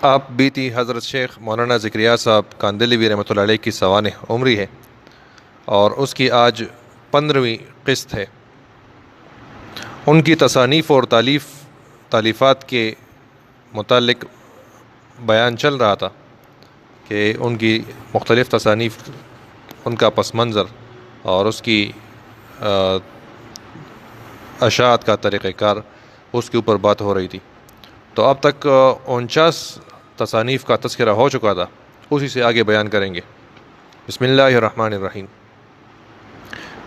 آپ بیتی حضرت شیخ مولانا ذکریا صاحب کاندھلوی رحمۃ اللہ علیہ کی سوانح عمری ہے اور اس کی آج 15ویں قسط ہے۔ ان کی تصانیف اور تالیفات کے متعلق بیان چل رہا تھا کہ ان کی مختلف تصانیف، ان کا پس منظر اور اس کی اشاعت کا طریقہ کار، اس کے اوپر بات ہو رہی تھی۔ تو اب تک 49 تصانیف کا تذکرہ ہو چکا تھا، اسی سے آگے بیان کریں گے۔ بسم اللہ الرحمن الرحیم۔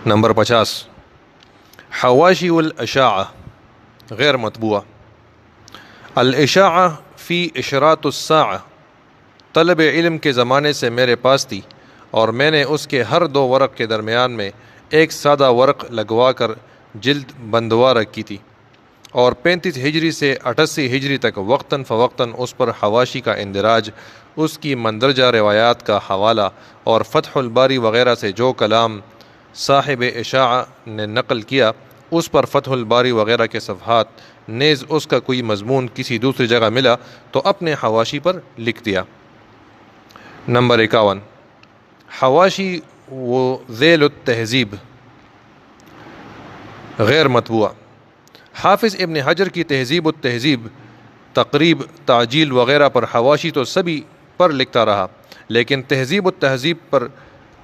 نمبر 50، حواشی الاشاعہ غیر مطبوعہ۔ الاشاعہ فی اشراط الساعہ طلب علم کے زمانے سے میرے پاس تھی، اور میں نے اس کے ہر 2 ورق کے درمیان میں ایک سادہ ورق لگوا کر جلد بندوا رکھی تھی، اور 35 ہجری سے 88 ہجری تک وقتاً فوقتاً اس پر حواشی کا اندراج، اس کی مندرجہ روایات کا حوالہ اور فتح الباری وغیرہ سے جو کلام صاحب اشاعہ نے نقل کیا، اس پر فتح الباری وغیرہ کے صفحات، نیز اس کا کوئی مضمون کسی دوسری جگہ ملا تو اپنے حواشی پر لکھ دیا۔ نمبر 51، حواشی و ذیل التہذیب غیر مطبوعہ۔ حافظ ابن حجر کی تہذیب التہذیب، تقریب، تعجیل وغیرہ پر حواشی تو سبھی پر لکھتا رہا، لیکن تہذیب التہذیب پر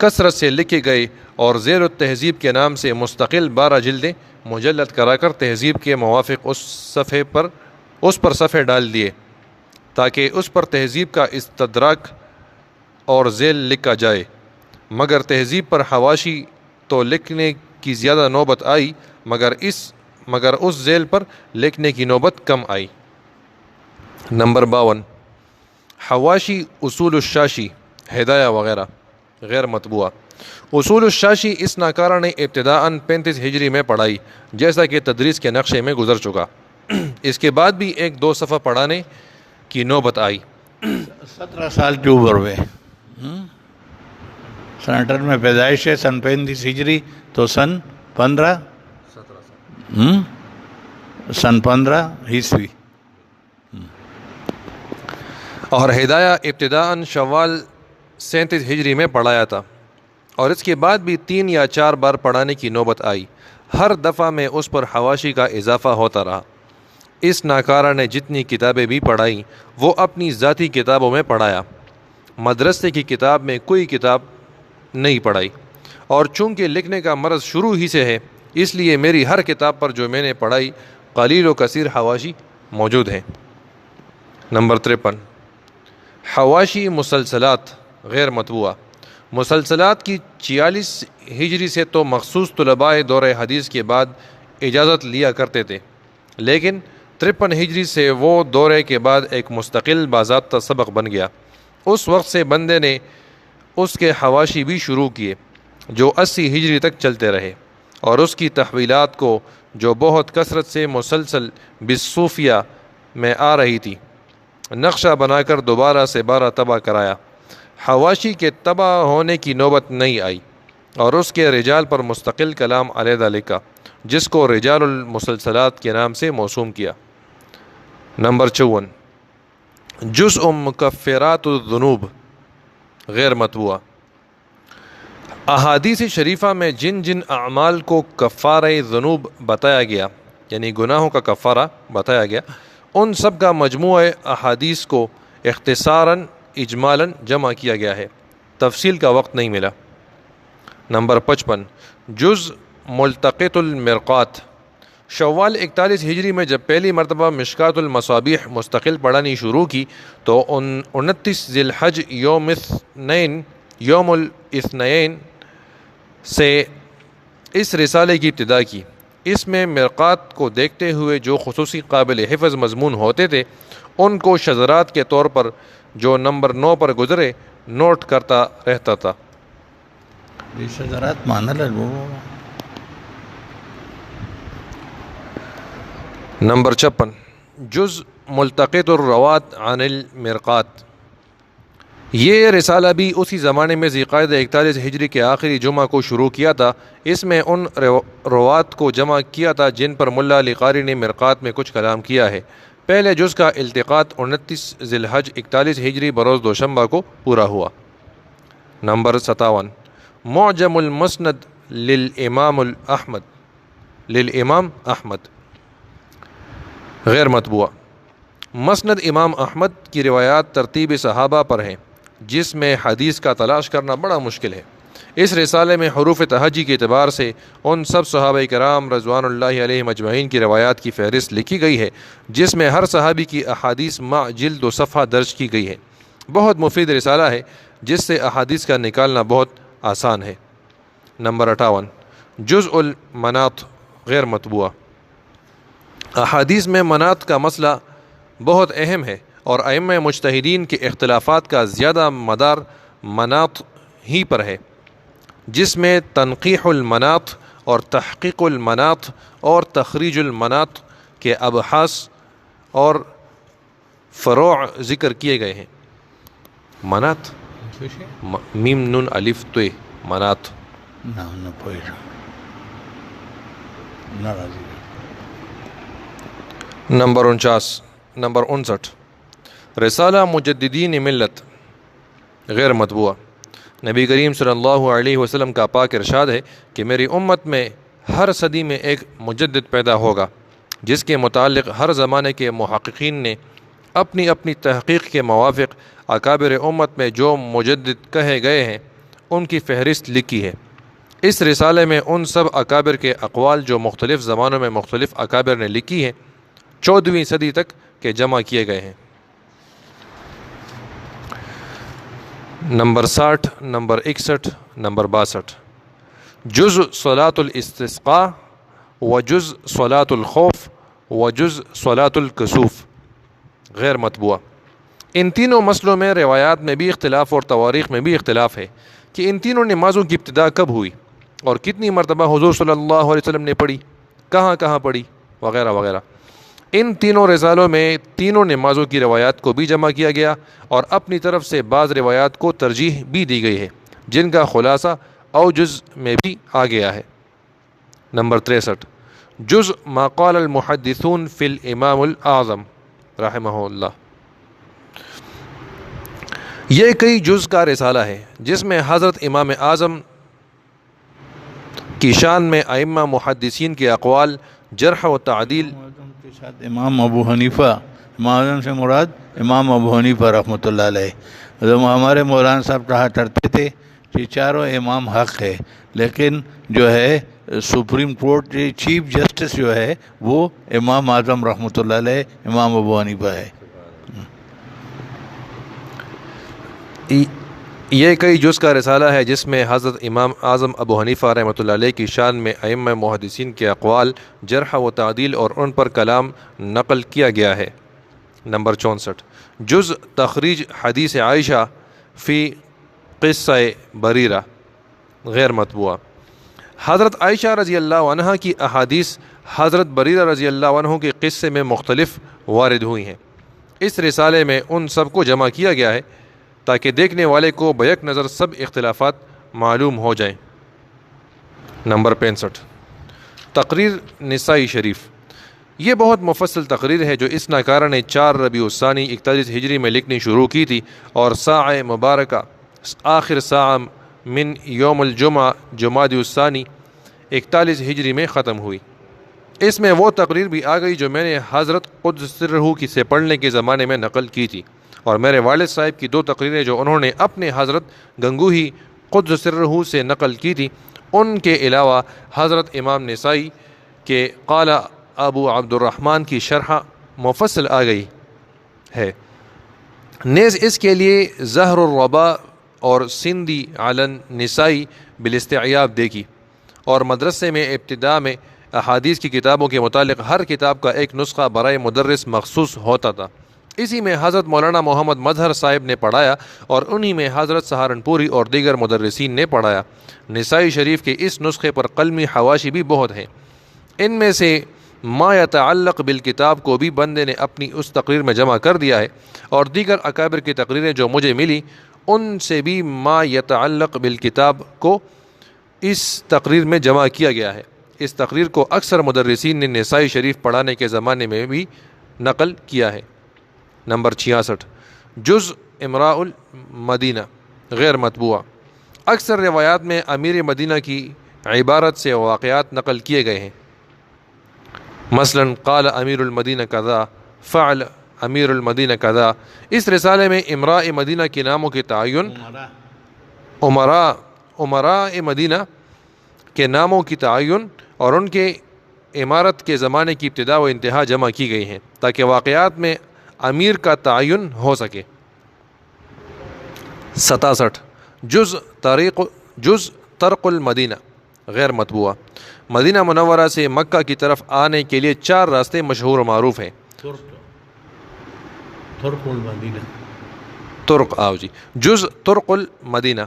کثرت سے لکھے گئے اور ذیل التہذیب کے نام سے مستقل 12 جلدیں مجلد کرا کر تہذیب کے موافق اس پر صفحے ڈال دیے تاکہ اس پر تہذیب کا استدراک اور ذیل لکھا جائے، مگر تہذیب پر حواشی تو لکھنے کی زیادہ نوبت آئی، مگر اس ذیل پر لکھنے کی نوبت کم آئی۔ نمبر 52، حواشی اصول الشاشی ہدایہ وغیرہ غیر مطبوعہ۔ اصول الشاشی اس ناکارہ نے ابتداءً 35 ہجری میں پڑھائی، جیسا کہ تدریس کے نقشے میں گزر چکا۔ اس کے بعد بھی 1-2 صفحہ پڑھانے کی نوبت آئی۔ 17 سال کی عمر میں، سن 18 میں پیدائش ہے، سن 35 ہجری تو سن 15 عیسوی۔ اور ہدایہ ابتداءً شوال 37 ہجری میں پڑھایا تھا، اور اس کے بعد بھی 3 یا 4 بار پڑھانے کی نوبت آئی۔ ہر دفعہ میں اس پر حواشی کا اضافہ ہوتا رہا۔ اس ناکارہ نے جتنی کتابیں بھی پڑھائیں وہ اپنی ذاتی کتابوں میں پڑھایا، مدرسے کی کتاب میں کوئی کتاب نہیں پڑھائی، اور چونکہ لکھنے کا مرض شروع ہی سے ہے، اس لیے میری ہر کتاب پر جو میں نے پڑھائی قلیل و کثیر حواشی موجود ہیں۔ نمبر 53، حواشی مسلسلات غیر مطبوعہ۔ مسلسلات کی 46 ہجری سے تو مخصوص طلباء دور حدیث کے بعد اجازت لیا کرتے تھے، لیکن 53 ہجری سے وہ دورے کے بعد ایک مستقل باضابطہ سبق بن گیا۔ اس وقت سے بندے نے اس کے حواشی بھی شروع کیے جو 80 ہجری تک چلتے رہے، اور اس کی تحویلات کو جو بہت کثرت سے مسلسل بالصوفیہ میں آ رہی تھی، نقشہ بنا کر دوبارہ سے 12 طبع کرایا۔ حواشی کے طبع ہونے کی نوبت نہیں آئی، اور اس کے رجال پر مستقل کلام علیحدہ لکھا، جس کو رجال المسلسلات کے نام سے موسوم کیا۔ نمبر 54، جزء مکفرات الذنوب غیر مطبوعہ۔ احادیث شریفہ میں جن جن اعمال کو کفارہ ذنوب بتایا گیا، یعنی گناہوں کا کفارہ بتایا گیا، ان سب کا مجموعہ احادیث کو اختصاراً اجمالاً جمع کیا گیا ہے، تفصیل کا وقت نہیں ملا۔ نمبر 55، جز ملتقط المرقات۔ شوال 41 ہجری میں جب پہلی مرتبہ مشکات المصابیح مستقل پڑھانی شروع کی تو 29 ذی الحج یوم الاثنین سے اس رسالے کی ابتدا کی۔ اس میں مرقات کو دیکھتے ہوئے جو خصوصی قابل حفظ مضمون ہوتے تھے ان کو شذرات کے طور پر جو نمبر 9 پر گزرے نوٹ کرتا رہتا تھا۔ یہ شذرات مانا لگو۔ نمبر 56، جز ملتقط الروات عن المرقات۔ یہ رسالہ بھی اسی زمانے میں ذی القعدہ 41 ہجری کے آخری جمعہ کو شروع کیا تھا۔ اس میں ان روات کو جمع کیا تھا جن پر ملا علی قاری نے مرقات میں کچھ کلام کیا ہے۔ پہلے جز کا التقاط 29 ذی الحج 41 ہجری بروز دوشنبہ کو پورا ہوا۔ نمبر 57 معجم المسند للامام احمد غیر مطبوع۔ مسند امام احمد کی روایات ترتیب صحابہ پر ہیں، جس میں حدیث کا تلاش کرنا بڑا مشکل ہے۔ اس رسالے میں حروف تہجی کے اعتبار سے ان سب صحابہ کرام رضوان اللہ علیہم اجمعین کی روایات کی فہرست لکھی گئی ہے، جس میں ہر صحابی کی احادیث مع جلد و صفحہ درج کی گئی ہے۔ بہت مفید رسالہ ہے، جس سے احادیث کا نکالنا بہت آسان ہے۔ نمبر 58 جزء المناط غیر مطبوع۔ احادیث میں مناط کا مسئلہ بہت اہم ہے، اور ائمہ مجتہدین کے اختلافات کا زیادہ مدار مناط ہی پر ہے، جس میں تنقیح المناط اور تحقیق المناط اور تخریج المناط کے ابحاث اور فروع ذکر کیے گئے ہیں۔ مناط میم نون الف توے مناط۔ نمبر 59 رسالہ مجددین ملت غیر مطبوع۔ نبی کریم صلی اللہ علیہ وسلم کا پاک ارشاد ہے کہ میری امت میں ہر صدی میں ایک مجدد پیدا ہوگا، جس کے متعلق ہر زمانے کے محققین نے اپنی اپنی تحقیق کے موافق اکابر امت میں جو مجدد کہے گئے ہیں ان کی فہرست لکھی ہے۔ اس رسالے میں ان سب اکابر کے اقوال جو مختلف زمانوں میں مختلف اکابر نے لکھی ہیں 14ویں صدی تک کے جمع کیے گئے ہیں۔ نمبر 60 نمبر 61 نمبر 62 جز صلاۃ الاستسقاء و جز صلاۃ الخوف و جز صلاۃ الکسوف غیر مطبوع۔ ان تینوں مسئلوں میں روایات میں بھی اختلاف اور تواریخ میں بھی اختلاف ہے کہ ان تینوں نمازوں کی ابتدا کب ہوئی اور کتنی مرتبہ حضور صلی اللہ علیہ وسلم نے پڑھی، کہاں کہاں پڑھی، وغیرہ وغیرہ۔ ان تینوں رسالوں میں تینوں نمازوں کی روایات کو بھی جمع کیا گیا، اور اپنی طرف سے بعض روایات کو ترجیح بھی دی گئی ہے، جن کا خلاصہ اوجز میں بھی آ گیا ہے۔ نمبر 63 جز ما قال المحدثون فی الامام الاعظم رحمہ اللہ۔ یہ کئی جز کا رسالہ ہے، جس میں حضرت امام اعظم کی شان میں ائمہ محدثین کے اقوال، جرح و تعدیل کے ساتھ امام ابو حنیفہ، امام اعظم سے مراد امام ابو حنیفہ رحمۃ اللہ علیہ۔ ہمارے مولانا صاحب کہا کرتے تھے کہ چاروں امام حق ہے، لیکن جو ہے سپریم کورٹ چیف جسٹس جو ہے وہ امام اعظم رحمۃ اللہ علیہ، امام ابو حنیفہ ہے۔ یہ کئی جز کا رسالہ ہے، جس میں حضرت امام اعظم ابو حنیفہ رحمۃ اللہ علیہ کی شان میں ائمہ محدثین کے اقوال، جرح و تعدیل اور ان پر کلام نقل کیا گیا ہے۔ نمبر 64 جز تخریج حدیث عائشہ فی قصہ بریرہ غیر مطبوع۔ حضرت عائشہ رضی اللہ عنہ کی احادیث حضرت بریرہ رضی اللہ عنہ کے قصے میں مختلف وارد ہوئی ہیں۔ اس رسالے میں ان سب کو جمع کیا گیا ہے تاکہ دیکھنے والے کو بیک نظر سب اختلافات معلوم ہو جائیں۔ نمبر 65 تقریر نسائی شریف۔ یہ بہت مفصل تقریر ہے جو اس ناکارہ نے 4 ربیع الثانی 41 ہجری میں لکھنی شروع کی تھی، اور ساعہ مبارکہ آخر ساعہ من یوم الجمعہ جمادی الثانی 41 ہجری میں ختم ہوئی۔ اس میں وہ تقریر بھی آ گئی جو میں نے حضرت قدس سرہ کی سے پڑھنے کے زمانے میں نقل کی تھی، اور میرے والد صاحب کی 2 تقریریں جو انہوں نے اپنے حضرت گنگوہی قدس سرہ سے نقل کی تھی، ان کے علاوہ حضرت امام نسائی کے قال ابو عبد الرحمن کی شرح مفصل آ گئی ہے۔ نیز اس کے لیے زہر الربا اور سندھی علن نسائی بالاستعیاب دیکھی، اور مدرسے میں ابتداء میں احادیث کی کتابوں کے متعلق ہر کتاب کا ایک نسخہ برائے مدرس مخصوص ہوتا تھا۔ اسی میں حضرت مولانا محمد مظہر صاحب نے پڑھایا، اور انہی میں حضرت سہارنپوری اور دیگر مدرسین نے پڑھایا۔ نسائی شریف کے اس نسخے پر قلمی حواشی بھی بہت ہیں۔ ان میں سے ما یتعلق بالکتاب کو بھی بندے نے اپنی اس تقریر میں جمع کر دیا ہے، اور دیگر اکابر کی تقریریں جو مجھے ملی ان سے بھی ما یتعلق بالکتاب کو اس تقریر میں جمع کیا گیا ہے۔ اس تقریر کو اکثر مدرسین نے نسائی شریف پڑھانے کے زمانے میں بھی نقل کیا ہے۔ نمبر 66 جز امراء المدینہ غیر مطبوع۔ اکثر روایات میں امیر مدینہ کی عبارت سے واقعات نقل کیے گئے ہیں، مثلا قال امیر المدینہ کذا، فعل امیر المدینہ کذا۔ اس رسالے میں امراء مدینہ کے ناموں کے تعین، امراء مدینہ کے ناموں کی تعین اور ان کے امارت کے زمانے کی ابتدا و انتہا جمع کی گئی ہیں تاکہ واقعات میں امیر کا تعین ہو سکے۔ 67 جز طرق المدینہ غیر مطبوع۔ مدینہ منورہ سے مکہ کی طرف آنے کے لیے 4 راستے مشہور و معروف ہیں۔ جز طرق المدینہ،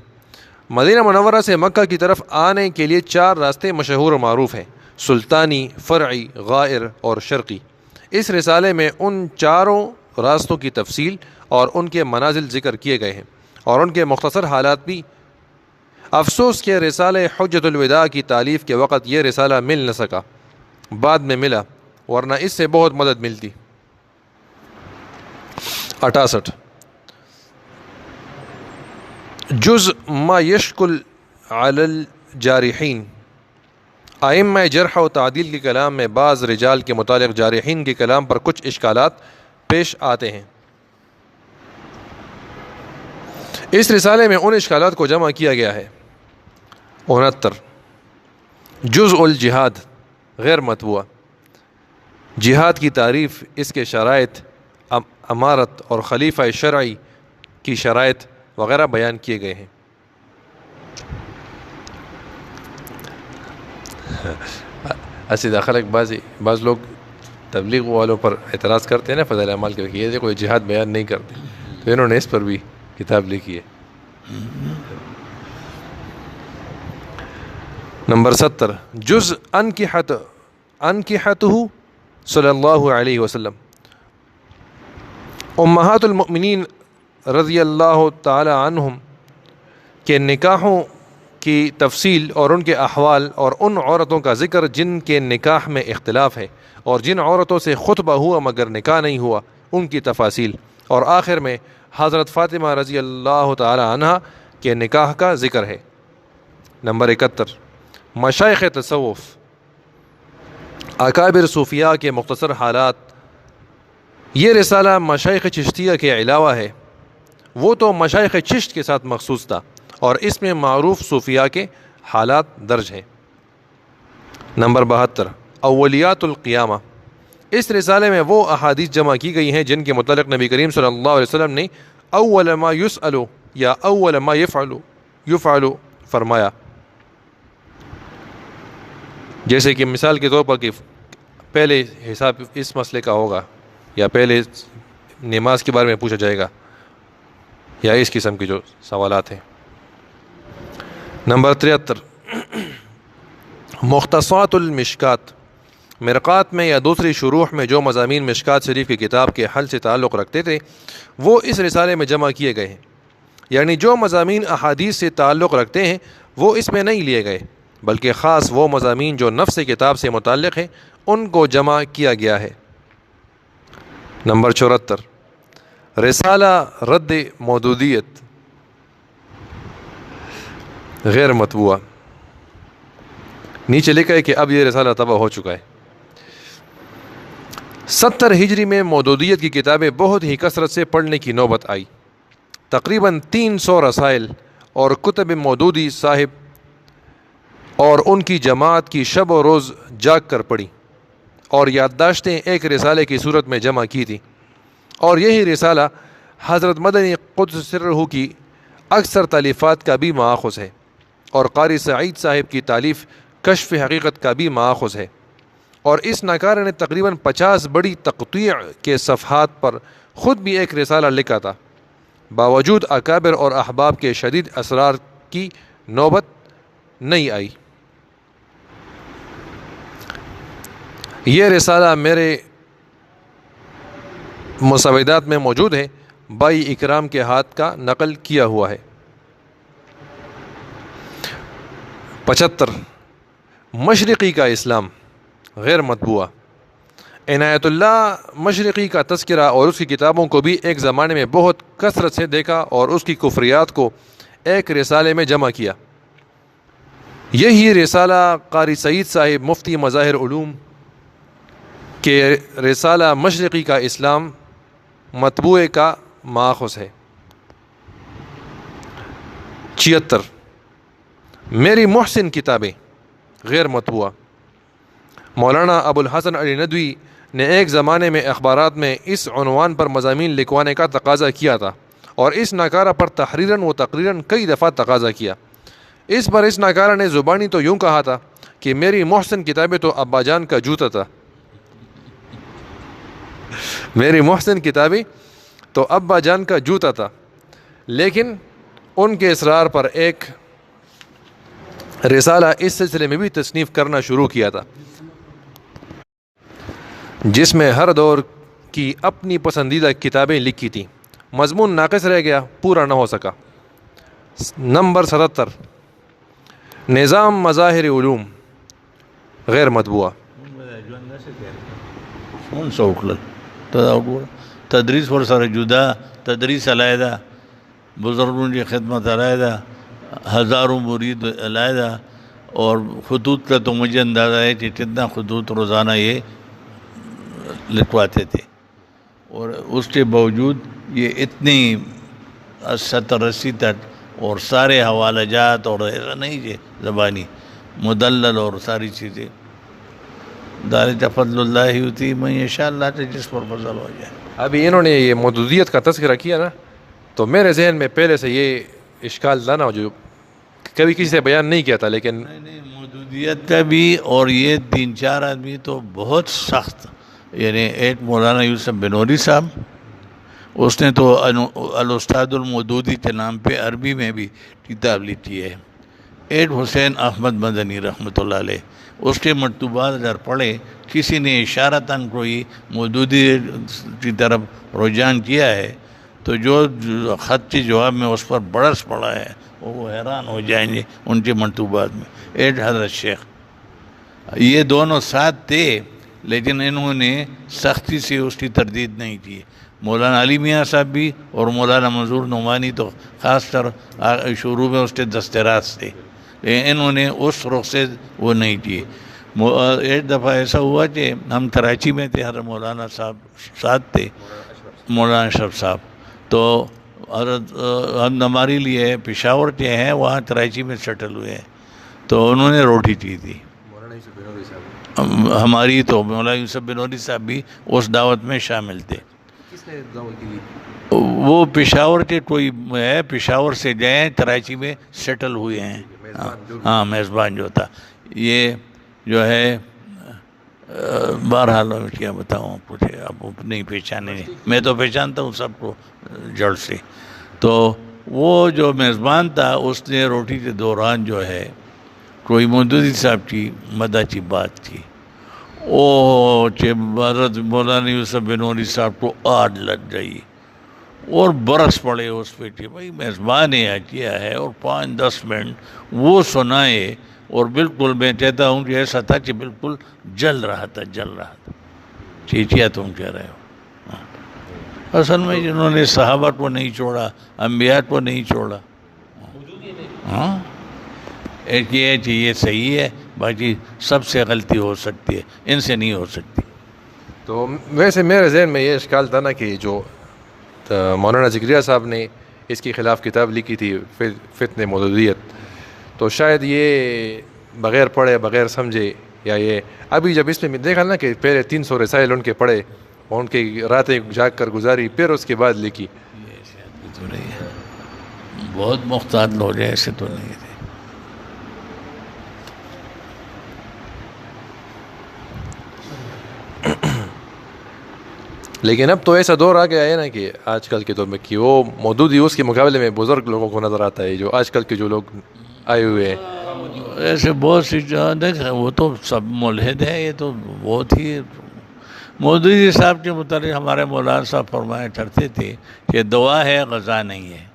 مدینہ منورہ سے مکہ کی طرف آنے کے لیے 4 راستے مشہور و معروف ہیں، سلطانی، فرعی، غائر اور شرقی۔ اس رسالے میں ان چاروں راستوں کی تفصیل اور ان کے منازل ذکر کیے گئے ہیں اور ان کے مختصر حالات بھی۔ افسوس کہ رسالہ حجۃ الوداع کی تالیف کے وقت یہ رسالہ مل نہ سکا، بعد میں ملا، ورنہ اس سے بہت مدد ملتی۔ 68 جز ما یشکل علی الجارحین۔ ائمہ جرح و تعدیل کے کلام میں بعض رجال کے متعلق جارحین کے کلام پر کچھ اشکالات پیش آتے ہیں۔ اس رسالے میں ان اشکالات کو جمع کیا گیا ہے۔ 69 جز الجہاد غیر مطبوع۔ جہاد کی تعریف، اس کے شرائط، امارت اور خلیفہ شرعی کی شرائط وغیرہ بیان کیے گئے ہیں۔ ایسے داخل بعض لوگ تبلیغ والوں پر اعتراض کرتے ہیں نا فضائل اعمال کے، یہ کوئی جہاد بیان نہیں کرتے، تو انہوں نے اس پر بھی کتاب لکھی ہے۔ نمبر 70 جز انکحتہ صلی اللہ علیہ وسلم۔ امہات المؤمنین رضی اللہ تعالی عنہم کے نکاحوں کی تفصیل اور ان کے احوال اور ان عورتوں کا ذکر جن کے نکاح میں اختلاف ہے اور جن عورتوں سے خطبہ ہوا مگر نکاح نہیں ہوا، ان کی تفاصیل، اور آخر میں حضرت فاطمہ رضی اللہ تعالی عنہ کے نکاح کا ذکر ہے۔ نمبر 71 مشائخ تصوف، اکابر صوفیاء کے مختصر حالات۔ یہ رسالہ مشائخ چشتیہ کے علاوہ ہے، وہ تو مشائخ چشت کے ساتھ مخصوص تھا، اور اس میں معروف صوفیاء کے حالات درج ہیں۔ نمبر 72 اولیات القیامہ۔ اس رسالے میں وہ احادیث جمع کی گئی ہیں جن کے متعلق نبی کریم صلی اللہ علیہ وسلم نے اول ما یسأل یا اول ما یفعل فرمایا، جیسے کہ مثال کے طور پر کہ پہلے حساب اس مسئلے کا ہوگا، یا پہلے نماز کے بارے میں پوچھا جائے گا، یا اس قسم کے جو سوالات ہیں۔ نمبر 73 مختصات المشکات۔ مرقات میں یا دوسری شروح میں جو مضامین مشکات شریف کی کتاب کے حل سے تعلق رکھتے تھے وہ اس رسالے میں جمع کیے گئے ہیں، یعنی جو مضامین احادیث سے تعلق رکھتے ہیں وہ اس میں نہیں لیے گئے، بلکہ خاص وہ مضامین جو نفس کتاب سے متعلق ہیں ان کو جمع کیا گیا ہے۔ نمبر 74 رسالہ رد مودودیت غیر مطبوع۔ نیچے لکھا ہے کہ اب یہ رسالہ طبع ہو چکا ہے۔ 70 ہجری میں مودودیت کی کتابیں بہت ہی کثرت سے پڑھنے کی نوبت آئی۔ تقریباً 300 رسائل اور کتب مودودی صاحب اور ان کی جماعت کی شب و روز جاگ کر پڑھی اور یادداشتیں ایک رسالے کی صورت میں جمع کی تھی، اور یہی رسالہ حضرت مدنی قدس سرہ کی اکثر تالیفات کا بھی ماخذ ہے، اور قاری سعید صاحب کی تالیف کشف حقیقت کا بھی ماخذ ہے، اور اس ناکارہ نے تقریباً 50 بڑی تقطیع کے صفحات پر خود بھی ایک رسالہ لکھا تھا۔ باوجود اکابر اور احباب کے شدید اصرار کی نوبت نہیں آئی۔ یہ رسالہ میرے مسودات میں موجود ہے، بائی اکرام کے ہاتھ کا نقل کیا ہوا ہے۔ 75 مشرقی کا اسلام غیر مطبوع۔ عنایت اللہ مشرقی کا تذکرہ اور اس کی کتابوں کو بھی ایک زمانے میں بہت کثرت سے دیکھا اور اس کی کفریات کو ایک رسالے میں جمع کیا۔ یہی رسالہ قاری سعید صاحب مفتی مظاہر علوم کے رسالہ مشرقی کا اسلام مطبوعے کا ماخذ ہے۔ 76 میری محسن کتابیں غیر مطبوعہ۔ مولانا ابو الحسن علی ندوی نے ایک زمانے میں اخبارات میں اس عنوان پر مضامین لکھوانے کا تقاضا کیا تھا اور اس ناکارہ پر تحریراً و تقریراً کئی دفعہ تقاضا کیا۔ اس پر اس ناکارہ نے زبانی تو یوں کہا تھا کہ میری محسن کتابیں تو ابا جان کا جوتا تھا۔ میری محسن کتابیں تو ابا جان کا جوتا تھا، لیکن ان کے اصرار پر ایک رسالہ اس سلسلے میں بھی تصنیف کرنا شروع کیا تھا، جس میں ہر دور کی اپنی پسندیدہ کتابیں لکھی تھیں۔ مضمون ناقص رہ گیا، پورا نہ ہو سکا۔ نمبر 77 نظام مظاہر علوم غیر مطبوعہ۔ تدریس ورسره جدا، تدریس علیحده، بزرگوں کی خدمت علیحده، ہزاروں مرید علیحده، اور خطوط کا تو مجھے اندازہ ہے کہ کتنا خطوط روزانہ یہ لکھواتے تھے، اور اس کے باوجود یہ اتنی 70-80 تک، اور سارے حوالہ جات، اور ایسا نہیں کہ زبانی مدلل اور ساری چیزیں دار فضل اللہ ہوتی میں انشاء اللہ سے جس پر فضل ہو جائے۔ ابھی انہوں نے یہ مودودیت کا تذکرہ کیا نا، تو میرے ذہن میں پہلے سے یہ اشکال تھا نا، جو کبھی کسی سے بیان نہیں کیا تھا، لیکن نہیں مودودیت کا بھی، اور یہ 3-4 آدمی تو بہت سخت، یعنی ایک مولانا یوسف بنوری صاحب، اس نے تو الاستاذ المودودی کے نام پہ عربی میں بھی کتاب لکھی ہے۔ ایک حسین احمد مدنی رحمۃ اللہ علیہ، اس کے مکتوبات اگر پڑھے، کسی نے اشارتاً کوئی مودودی کی طرف رجحان کیا ہے تو جو خط کے جواب میں اس پر برس پڑا ہے وہ حیران ہو جائیں گے ان کے مکتوبات میں۔ ایک حضرت شیخ، یہ دونوں ساتھ تھے، لیکن انہوں نے سختی سے اس کی تردید نہیں کی۔ مولانا علی میاں صاحب بھی اور مولانا منظور نعمانی تو خاص کر شروع میں اس کے دستراز تھے، لیکن انہوں نے اس رخ سے وہ نہیں کیے۔ ایک دفعہ ایسا ہوا کہ ہم کراچی میں تھے، حضرت مولانا صاحب ساتھ تھے، مولانا اشرف صاحب، تو حضرت ہم ہمارے لیے پشاور کے ہیں، وہاں کراچی میں سیٹل ہوئے ہیں، تو انہوں نے روٹی کی تھی ہماری، تو مولانا یوسف بنوری صاحب بھی اس دعوت میں شامل تھے۔ وہ پشاور کے کوئی ہے، پشاور سے گئے ہیں، کراچی میں سیٹل ہوئے ہیں، ہاں میزبان جو تھا یہ جو ہے، بہرحال کیا بتاؤں کچھ اب نہیں پہچانے، میں تو پہچانتا ہوں سب کو جڑ سے۔ تو وہ جو میزبان تھا اس نے روٹی کے دوران جو ہے کوئی مودودی صاحب کی مدح کی بات کی، کہ حضرت مولانا یوسف بنوری صاحب کو آگ لگ گئی اور برس پڑے اس پہ کہ بھائی میزبان نے کیا ہے، اور 5-10 منٹ وہ سنائے، اور بالکل میں کہتا ہوں کہ ایسا تھا کہ بالکل جل رہا تھا چیچیا تم کہہ رہے ہو۔ اصل میں جنہوں نے صحابہ کو نہیں چھوڑا، انبیاء کو نہیں چھوڑا، ہاں ایک یہ ہے کہ یہ صحیح ہے، باقی سب سے غلطی ہو سکتی ہے، ان سے نہیں ہو سکتی۔ تو ویسے میرے ذہن میں یہ اشکال تھا نا کہ جو مولانا زکریا صاحب نے اس کے خلاف کتاب لکھی تھی فتنہ مودودیت، تو شاید یہ بغیر پڑھے بغیر سمجھے، یا یہ ابھی جب اس میں دیکھا نا کہ پہلے 300 رسائل ان کے پڑھے اور ان کی راتیں جاگ کر گزاری، پھر اس کے بعد لکھی۔ تو نہیں ہے، بہت محتاط لوگ ہیں، ایسے تو نہیں تھے۔ لیکن اب تو ایسا دور آ گیا ہے نا کہ آج کل کے دور میں کہ وہ مودودی اس کے مقابلے میں بزرگ لوگوں کو نظر آتا ہے، جو آج کل کے جو لوگ آئے ہوئے ہیں۔ ایسے بہت سی دیکھیں، وہ تو سب ملحد ہیں، یہ تو بہت ہی۔ مودودی صاحب کے متعلق ہمارے مولانا صاحب فرمایا کرتے تھے کہ دوا ہے، غذا نہیں ہے۔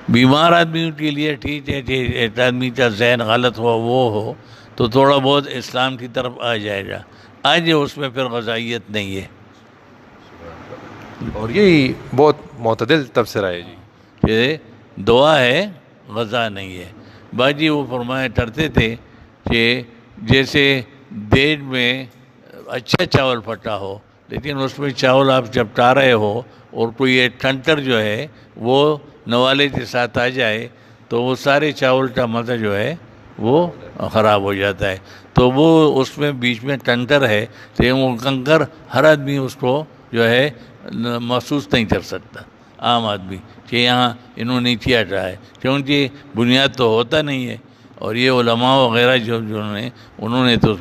بیمار آدمیوں کے لیے ٹھیک ہے کہ ایک آدمی کا ذہن غلط ہوا وہ ہو تو تھوڑا بہت اسلام کی طرف آ جائے گا، آج اس میں پھر غذائیت نہیں ہے. اور یہی بہت معتدل تبصرہ ہے جی کہ دعا ہے غذا نہیں ہے. باجی وہ فرمایا کرتے تھے کہ جیسے دیگ میں اچھا چاول پھٹا ہو لیکن اس میں چاول آپ جب ٹا رہے ہو اور کوئی ایک ٹنٹر جو ہے وہ نوالے کے ساتھ آ جائے تو وہ سارے چاول کا مزہ جو ہے وہ خراب ہو جاتا ہے. تو وہ اس میں بیچ میں ٹنٹر ہے تو وہ کنکر ہر آدمی اس کو جو ہے محسوس نہیں کر سکتا عام آدمی کہ یہاں انہوں نے کیا ہے کیونکہ بنیاد تو ہوتا نہیں ہے. اور یہ علماء وغیرہ جو انہوں نے تو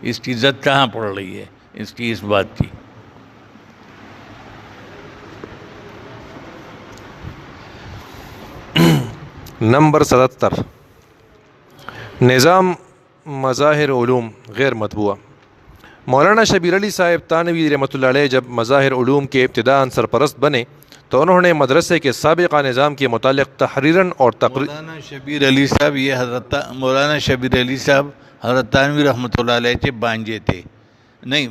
اس کی عزت کہاں پڑ رہی ہے اس کی اس بات کی. نمبر 77 نظام مظاہر علوم غیر مطبوعہ. مولانا شبیر علی صاحب تانوی رحمۃ اللہ علیہ جب مظاہر علوم کے ابتداءً سرپرست بنے تو انہوں نے مدرسے کے سابقہ نظام کے متعلق تحریراً اور مولانا شبیر علی صاحب یہ مولانا شبیر علی صاحب حضرت تانوی رحمۃ اللہ علیہ کے بانجے تھے,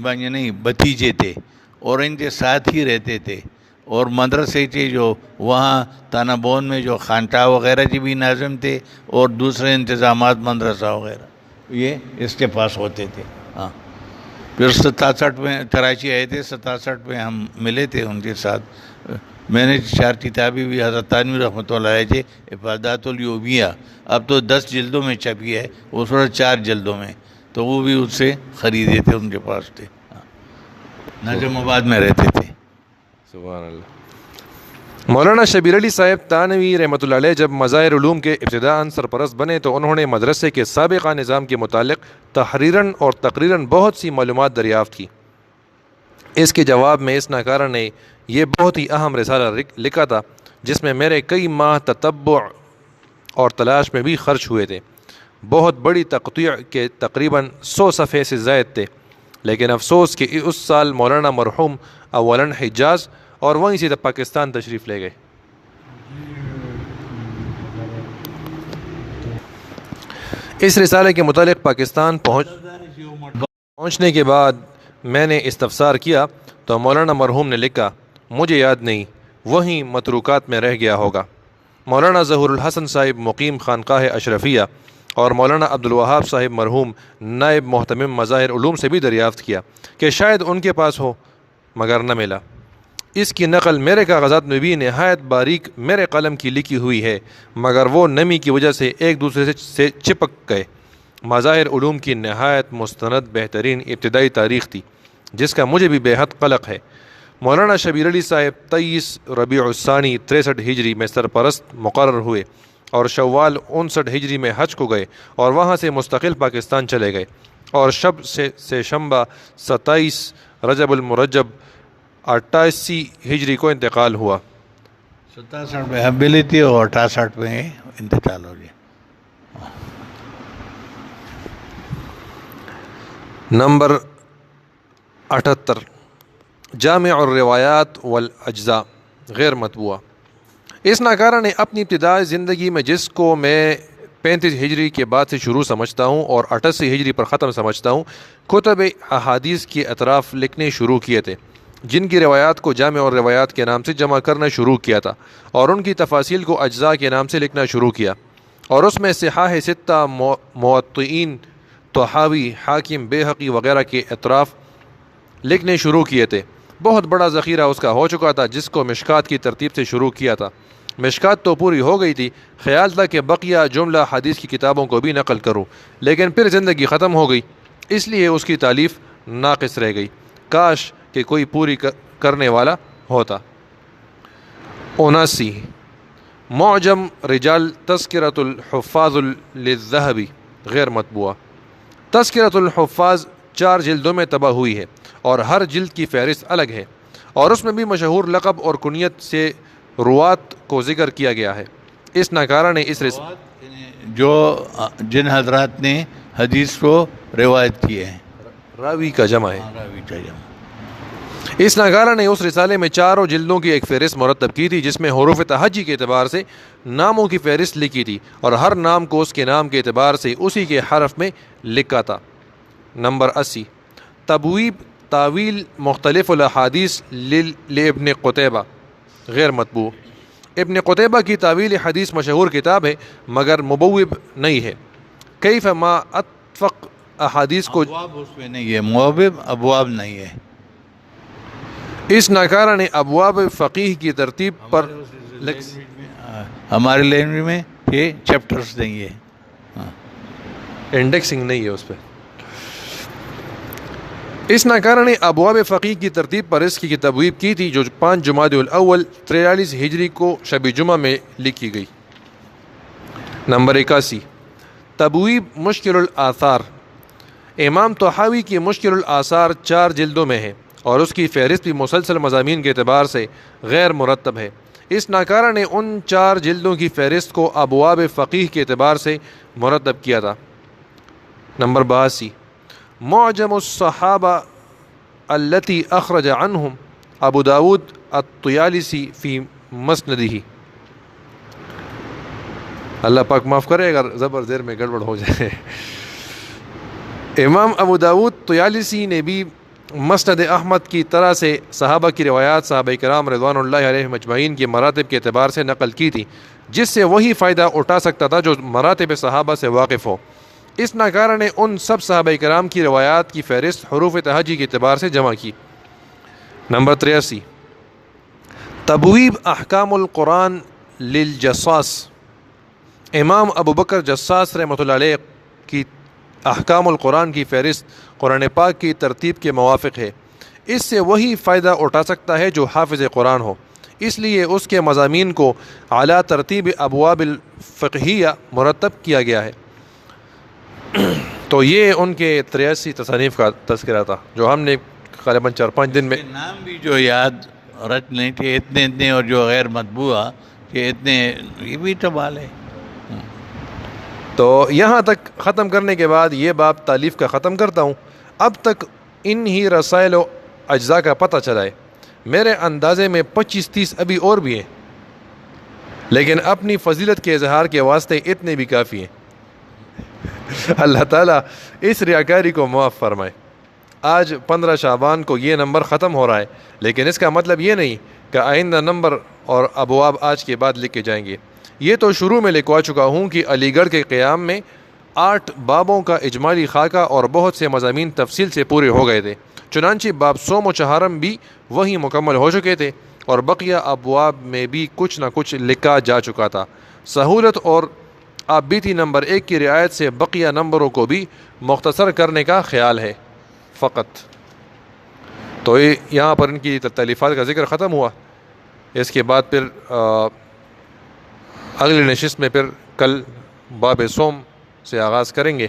بانجے نہیں بھتیجے تھے, اور ان کے ساتھ ہی رہتے تھے. اور مدرسے کے جو وہاں تانا بون میں جو خانقاہ وغیرہ کے بھی ناظم تھے اور دوسرے انتظامات مدرسہ وغیرہ یہ اس کے پاس ہوتے تھے. ہاں پھر 67 میں کراچی آئے تھے, 67 میں ہم ملے تھے ان کے ساتھ. میں نے 4 کتابیں بھی حضرت تانوی رحمۃ اللہ علیہ کے افادات الیومیہ اب تو 10 جلدوں میں چھپی ہے, اس وقت 4 جلدوں میں, تو وہ بھی اس سے خریدے تھے, ان کے پاس تھے. نجم آباد میں رہتے تھے. سبحان اللہ. مولانا شبیر علی صاحب تانوی رحمۃ اللہ علیہ جب مظاہر علوم کے ابتداءً سرپرست بنے تو انہوں نے مدرسے کے سابقہ نظام کے متعلق تحریراً اور تقریراً بہت سی معلومات دریافت کی. اس کے جواب میں اس ناکارہ نے یہ بہت ہی اہم رسالہ لکھا تھا جس میں میرے کئی ماہ تتبع اور تلاش میں بھی خرچ ہوئے تھے. بہت بڑی تقطیع کے تقریباً 100 صفحے سے زائد تھے, لیکن افسوس کہ اس سال مولانا مرحوم اولاً حجاز اور وہیں سے پاکستان تشریف لے گئے. اس رسالے کے متعلق پاکستان پہنچنے کے بعد میں نے استفسار کیا تو مولانا مرحوم نے لکھا, مجھے یاد نہیں, وہیں متروکات میں رہ گیا ہوگا. مولانا ظہور الحسن صاحب مقیم خانقاہ اشرفیہ اور مولانا عبدالوہاب صاحب مرحوم نائب محتمم مظاہر علوم سے بھی دریافت کیا کہ شاید ان کے پاس ہو, مگر نہ ملا. اس کی نقل میرے کاغذات میں بھی نہایت باریک میرے قلم کی لکھی ہوئی ہے, مگر وہ نمی کی وجہ سے ایک دوسرے سے چپک گئے. مظاہر علوم کی نہایت مستند بہترین ابتدائی تاریخ تھی جس کا مجھے بھی بے حد قلق ہے. مولانا شبیر علی صاحب 23 ربیع الثانی 63 ہجری میں سرپرست مقرر ہوئے اور شوال 59 ہجری میں حج کو گئے اور وہاں سے مستقل پاکستان چلے گئے, اور شب سے شنبہ 27 رجب المرجب 88 ہجری کو انتقال ہوا. 67 میں حملی تھی اور 68 میں انتقال ہو گیا. نمبر 78 جامع الروایات والاجزاء غیر مطبوعہ. اس ناکارہ نے اپنی ابتدائی زندگی میں جس کو میں 35 ہجری کے بعد سے شروع سمجھتا ہوں اور 88 ہجری پر ختم سمجھتا ہوں, کتب احادیث کے اطراف لکھنے شروع کیے تھے, جن کی روایات کو جامع اور روایات کے نام سے جمع کرنا شروع کیا تھا, اور ان کی تفاصیل کو اجزاء کے نام سے لکھنا شروع کیا, اور اس میں صحاح ستہ, موطئین, طحاوی, حاکم, بیہقی وغیرہ کے اطراف لکھنے شروع کیے تھے. بہت بڑا ذخیرہ اس کا ہو چکا تھا جس کو مشکات کی ترتیب سے شروع کیا تھا. مشکات تو پوری ہو گئی تھی, خیال تھا کہ بقیہ جملہ حدیث کی کتابوں کو بھی نقل کروں, لیکن پھر زندگی ختم ہو گئی, اس لیے اس کی تالیف ناقص رہ گئی. کاش کہ کوئی پوری کرنے والا ہوتا. 79 معجم رجال تذکرۃ الحفاظ للذہبی غیر مطبوعہ. تذکرۃ الحفاظ 4 جلدوں میں طبع ہوئی ہے اور ہر جلد کی فہرست الگ ہے, اور اس میں بھی مشہور لقب اور کنیت سے روات کو ذکر کیا گیا ہے. اس ناکارہ نے اس جو جن حضرات نے حدیث کو روایت کیے ہیں, راوی کا جمع ہے. راوی کا جمع. اس ناکارہ نے اس رسالے میں 4 جلدوں کی ایک فہرست مرتب کی تھی جس میں حروف تہجی کے اعتبار سے ناموں کی فہرست لکھی تھی, اور ہر نام کو اس کے نام کے اعتبار سے اسی کے حرف میں لکھا تھا. نمبر 80 تبویب تاویل مختلف الاحادیث لابن قتیبہ غیر مطبوع. ابن قتیبہ کی تاویل حدیث مشہور کتاب ہے مگر مبوب نہیں ہے. کیف ما اتفق احادیث کو ابواب اس میں نہیں ہے، موبب ابواب نہیں ہے. اس ناکارہ نے ابواب فقیہ کی ترتیب پر ہمارے لینگویج میں یہ چیپٹرز نہیں ہے. انڈیکسنگ نہیں ہے اس پہ. اس ناکارہ نے ابواب فقیہ کی ترتیب پر اس کی تبویب کی تھی جو 5 جمادی الاول 43 ہجری کو شب جمعہ میں لکھی گئی. نمبر 81 تبویب مشکل الآثار. امام طحاوی کی مشکل الآثار 4 جلدوں میں ہے اور اس کی فہرست بھی مسلسل مضامین کے اعتبار سے غیر مرتب ہے. اس ناکارہ نے ان 4 جلدوں کی فہرست کو ابواب فقیہ کے اعتبار سے مرتب کیا تھا. نمبر 82 معجم الصحابہ التي اخرج عنہم ابو داود الطیالسی فی مسندہ. اللہ پاک معاف کرے اگر زبر زیر میں گڑبڑ ہو جائے. امام ابو داود طیالسی نے بھی مسند احمد کی طرح سے صحابہ کی روایات صحابہ کرام رضوان اللہ علیہم اجمعین کی مراتب کے اعتبار سے نقل کی تھی جس سے وہی فائدہ اٹھا سکتا تھا جو مراتب صحابہ سے واقف ہو. اس ناکارہ نے ان سب صحابہ کرام کی روایات کی فہرست حروف تہجی کے اعتبار سے جمع کی. نمبر 83 تبویب احکام القرآن للجصاص. امام ابو بکر جصاص رحمۃ اللہ علیہ کی احکام القرآن کی فہرست قرآن پاک کی ترتیب کے موافق ہے. اس سے وہی فائدہ اٹھا سکتا ہے جو حافظ قرآن ہو، اس لیے اس کے مضامین کو اعلیٰ ترتیب ابواب الفقہیہ مرتب کیا گیا ہے. تو یہ ان کے 83 تصانیف کا تذکرہ تھا جو ہم نے غالباً 4-5 دن میں نام بھی جو یاد رچ نہیں تھے اتنے اور جو غیر مطبوع کہ اتنے، یہ بھی ٹبال ہے. تو یہاں تک ختم کرنے کے بعد یہ باب تالیف کا ختم کرتا ہوں. اب تک ان ہی رسائل و اجزاء کا پتہ چلا ہے. میرے اندازے میں 25-30 ابھی اور بھی ہیں، لیکن اپنی فضیلت کے اظہار کے واسطے اتنے بھی کافی ہیں. اللہ تعالیٰ اس ریاکاری کو معاف فرمائے. آج 15 شعبان کو یہ نمبر ختم ہو رہا ہے، لیکن اس کا مطلب یہ نہیں کہ آئندہ نمبر اور ابواب آج کے بعد لکھ کے جائیں گے. یہ تو شروع میں لکھوا چکا ہوں کہ علی گڑھ کے قیام میں 8 بابوں کا اجمالی خاکہ اور بہت سے مضامین تفصیل سے پورے ہو گئے تھے. چنانچہ باب سوم و چہارم بھی وہی مکمل ہو چکے تھے اور بقیہ ابواب میں بھی کچھ نہ کچھ لکھا جا چکا تھا. سہولت اور آپ بیتی نمبر 1 کی رعایت سے بقیہ نمبروں کو بھی مختصر کرنے کا خیال ہے فقط. تو یہاں پر ان کی تالیفات کا ذکر ختم ہوا. اس کے بعد پھر اگلی نشست میں پھر کل باب سوم سے آغاز کریں گے.